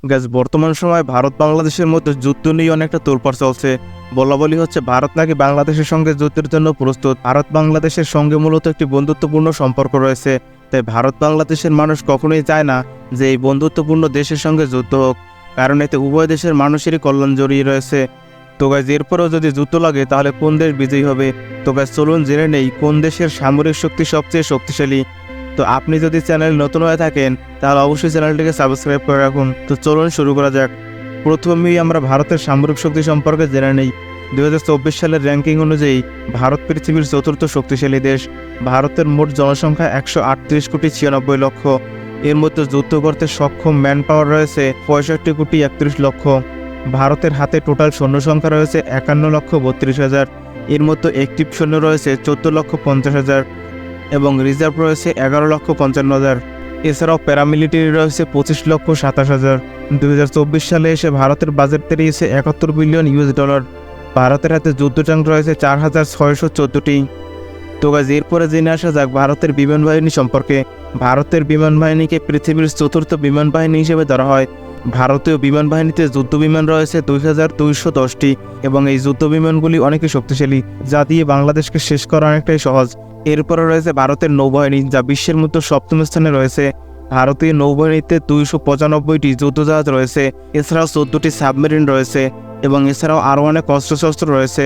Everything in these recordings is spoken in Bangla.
গ্যাস বর্তমান সময়ে ভারত বাংলাদেশের মধ্যে যুদ্ধ নিয়ে অনেকটা তোলপাড় চলছে। বলাবলি হচ্ছে ভারত নাকি বাংলাদেশের সঙ্গে যুদ্ধের জন্য প্রস্তুত। ভারত বাংলাদেশের সঙ্গে মূলত একটি বন্ধুত্বপূর্ণ সম্পর্ক রয়েছে, তাই ভারত বাংলাদেশের মানুষ কখনোই চায় না যে এই বন্ধুত্বপূর্ণ দেশের সঙ্গে যুদ্ধ হোক, কারণ এতে উভয় দেশের মানুষেরই কল্যাণ জড়িয়ে রয়েছে। তো গাইজ এরপরেও যদি যুদ্ধ লাগে তাহলে কোন দেশ বিজয়ী হবে? তো গাইজ চলুন জেনে নেই কোন দেশের সামরিক শক্তি সবচেয়ে শক্তিশালী। তো আপনি যদি চ্যানেল নতুন হয়ে থাকেন তাহলে অবশ্যই চ্যানেলটিকে সাবস্ক্রাইব করে রাখুন। তো চলুন শুরু করা যাক। প্রথমেই আমরা ভারতের সামরিক শক্তি সম্পর্কে জেনে নেই। 2024 সালের র্যাঙ্কিং অনুযায়ী ভারত পৃথিবীর চতুর্থ শক্তিশালী দেশ। ভারতের মোট জনসংখ্যা 138,96,00,000। এর মধ্যে যুদ্ধ করতে সক্ষম ম্যান পাওয়ার রয়েছে 65,31,00,000। ভারতের হাতে টোটাল সৈন্য সংখ্যা রয়েছে 51,32,000। এর মধ্যে অ্যাক্টিভ সৈন্য রয়েছে 14,50,000 এবং রিজার্ভ রয়েছে 11,55,000। এছাড়াও প্যারামিলিটারি রয়েছে 25,27,000। 2024 সালে এসে ভারতের বাজেট পেরিয়েছে $71 বিলিয়ন। ভারতের হাতে যুদ্ধ ট্যাঙ্ক রয়েছে 4,614টি। তো গাইজ এরপরে জেনে আসা যাক ভারতের বিমান বাহিনী সম্পর্কে। ভারতের বিমান বাহিনীকে পৃথিবীর চতুর্থ বিমান বাহিনী হিসেবে ধরা হয়। ভারতীয় বিমান বাহিনীতে যুদ্ধ বিমান রয়েছে 2,210টি এবং এই যুদ্ধ বিমানগুলি অনেকই শক্তিশালী, যা দিয়ে বাংলাদেশকে শেষ করা অনেকটাই সহজ। এরপরে রয়েছে ভারতের নৌবাহিনী, যা বিশ্বের মধ্যে সপ্তম স্থানে রয়েছে। ভারতীয় নৌবাহিনীতে 295টি যুদ্ধজাহাজ রয়েছে, এছাড়াও 14টি সাবমেরিন রয়েছে এবং এছাড়াও আরও অনেক অস্ত্রশস্ত্র রয়েছে।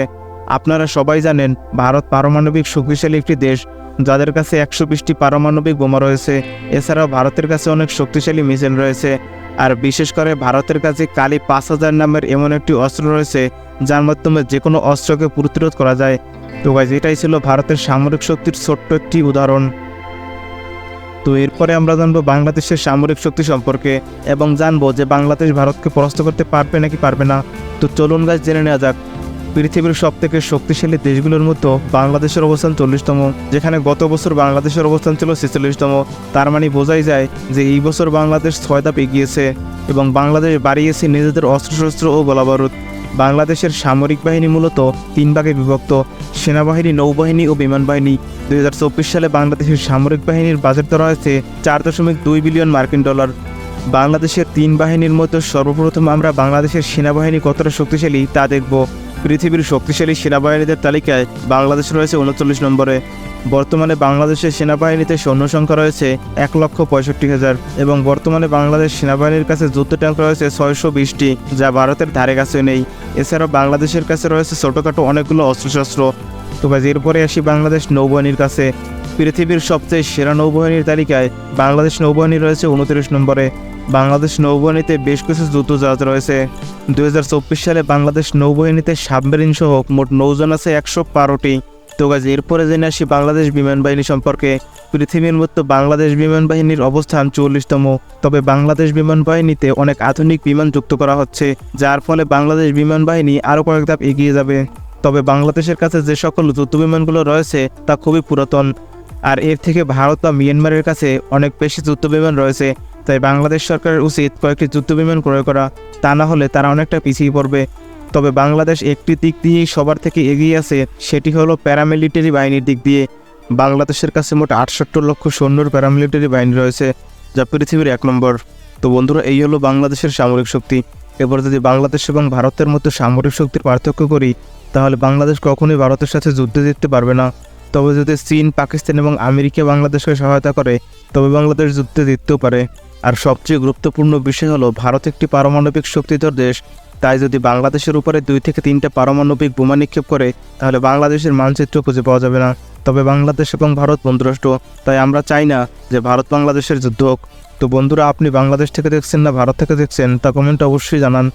আপনারা সবাই জানেন ভারত পারমাণবিক শক্তিশালী একটি দেশ, যাদের কাছে 120টি পারমাণবিক বোমা রয়েছে। এছাড়াও ভারতের কাছে অনেক শক্তিশালী মিসাইল রয়েছে, আর বিশেষ করে ভারতের কাছে কালী 5000 নামের এমন একটি অস্ত্র রয়েছে যার মাধ্যমে যে কোনো অস্ত্রকে প্রতিরোধ করা যায়। তো গাইজ এটাই ছিল ভারতের সামরিক শক্তির ছোট্ট একটি উদাহরণ। তো এরপরে আমরা জানবো বাংলাদেশের সামরিক শক্তি সম্পর্কে এবং জানবো যে বাংলাদেশ ভারতকে পরাস্ত করতে পারবে নাকি পারবে না। তো চলুন গাইজ জেনে নেওয়া যাক। পৃথিবীর সবথেকে শক্তিশালী দেশগুলোর মধ্যে বাংলাদেশের অবস্থান 40তম, যেখানে গত বছর বাংলাদেশের অবস্থান ছিল 46তম। তার মানে বোঝাই যায় যে এই বছর বাংলাদেশ 6 ধাপ এগিয়েছে এবং বাংলাদেশ বাড়িয়েছে নিজেদের অস্ত্রশস্ত্র ও গোলাবারুদ। বাংলাদেশের সামরিক বাহিনী মূলত 3 ভাগে বিভক্ত: সেনাবাহিনী, নৌবাহিনী ও বিমান বাহিনী। 2024 সালে বাংলাদেশের সামরিক বাহিনীর বাজেট ধরা হয়েছে $4.2 বিলিয়ন। বাংলাদেশের 3 বাহিনীর মধ্যে সর্বপ্রথম আমরা বাংলাদেশের সেনাবাহিনী কতটা শক্তিশালী তা দেখব। পৃথিবীর শক্তিশালী সেনাবাহিনীদের তালিকায় বাংলাদেশ রয়েছে 39 নম্বরে। বর্তমানে বাংলাদেশের সেনাবাহিনীতে সৈন্য সংখ্যা রয়েছে 1,65,000 এবং বর্তমানে বাংলাদেশ সেনাবাহিনীর কাছে যুদ্ধ ট্যাঙ্ক রয়েছে 620টি, যা ভারতের ধারে কাছে নেই। এছাড়াও বাংলাদেশের কাছে রয়েছে ছোটোখাটো অনেকগুলো অস্ত্রশস্ত্র। তো গাইজ এরপরে আসি বাংলাদেশ নৌবাহিনীর কাছে। পৃথিবীর সবচেয়ে সেরা নৌবাহিনীর তালিকায় বাংলাদেশ নৌবাহিনী রয়েছে 29 নম্বরে। বাংলাদেশ নৌবাহিনীতে বেশ কিছু যুদ্ধজাহাজ রয়েছে। 2024 সালে বাংলাদেশ নৌবাহিনীতে সাবমেরিন সহ মোট নৌযান আছে 112টি। তো গাইজ এরপরে জেনে আসি বাংলাদেশ বিমান বাহিনী সম্পর্কে। পৃথিবীর মধ্যে বাংলাদেশ বিমান বাহিনীর অবস্থান 44তম। তবে বাংলাদেশ বিমান বাহিনীতে অনেক আধুনিক বিমান যুক্ত করা হচ্ছে, যার ফলে বাংলাদেশ বিমান বাহিনী আরও কয়েক ধাপ এগিয়ে যাবে। তবে বাংলাদেশের কাছে যে সকল যুদ্ধ বিমানগুলো রয়েছে তা খুবই পুরাতন, আর এর থেকে ভারত বা মিয়ানমারের কাছে অনেক বেশি যুদ্ধ বিমান রয়েছে। তাই বাংলাদেশ সরকারের উচিত কয়েকটি যুদ্ধ বিমান ক্রয় করা, তা না হলে তারা অনেকটা পিছিয়ে পড়বে। তবে বাংলাদেশ একটি দিক দিয়েই সবার থেকে এগিয়ে আছে, সেটি হলো প্যারামিলিটারি বাহিনীর দিক দিয়ে। বাংলাদেশের কাছে মোট 68 লক্ষ সৈন্যর প্যারামিলিটারি বাহিনী রয়েছে, যা পৃথিবীর 1 নম্বর। তো বন্ধুরা, এই হলো বাংলাদেশের সামরিক শক্তি। এবার যদি বাংলাদেশ এবং ভারতের মধ্যে সামরিক শক্তির পার্থক্য করি, তাহলে বাংলাদেশ কখনোই ভারতের সাথে যুদ্ধে জিততে পারবে না। তবে যদি চীন, পাকিস্তান এবং আমেরিকা বাংলাদেশকে সহায়তা করে তবে বাংলাদেশ যুদ্ধে জিততেও পারে। আর সবচেয়ে গুরুত্বপূর্ণ বিষয় হলো ভারত একটি পারমাণবিক শক্তিধর দেশ, তাই যদি বাংলাদেশের উপরে 2 থেকে 3টা পারমাণবিক বোমা নিক্ষেপ করে তাহলে বাংলাদেশের মানচিত্র খুঁজে পাওয়া যাবে না। তবে বাংলাদেশ এবং ভারত বন্ধুরাষ্ট্র, তাই আমরা চাই না যে ভারত বাংলাদেশের যুদ্ধ হোক। তো বন্ধুরা, আপনি বাংলাদেশ থেকে দেখছেন না ভারত থেকে দেখছেন তা কমেন্টে অবশ্যই জানান।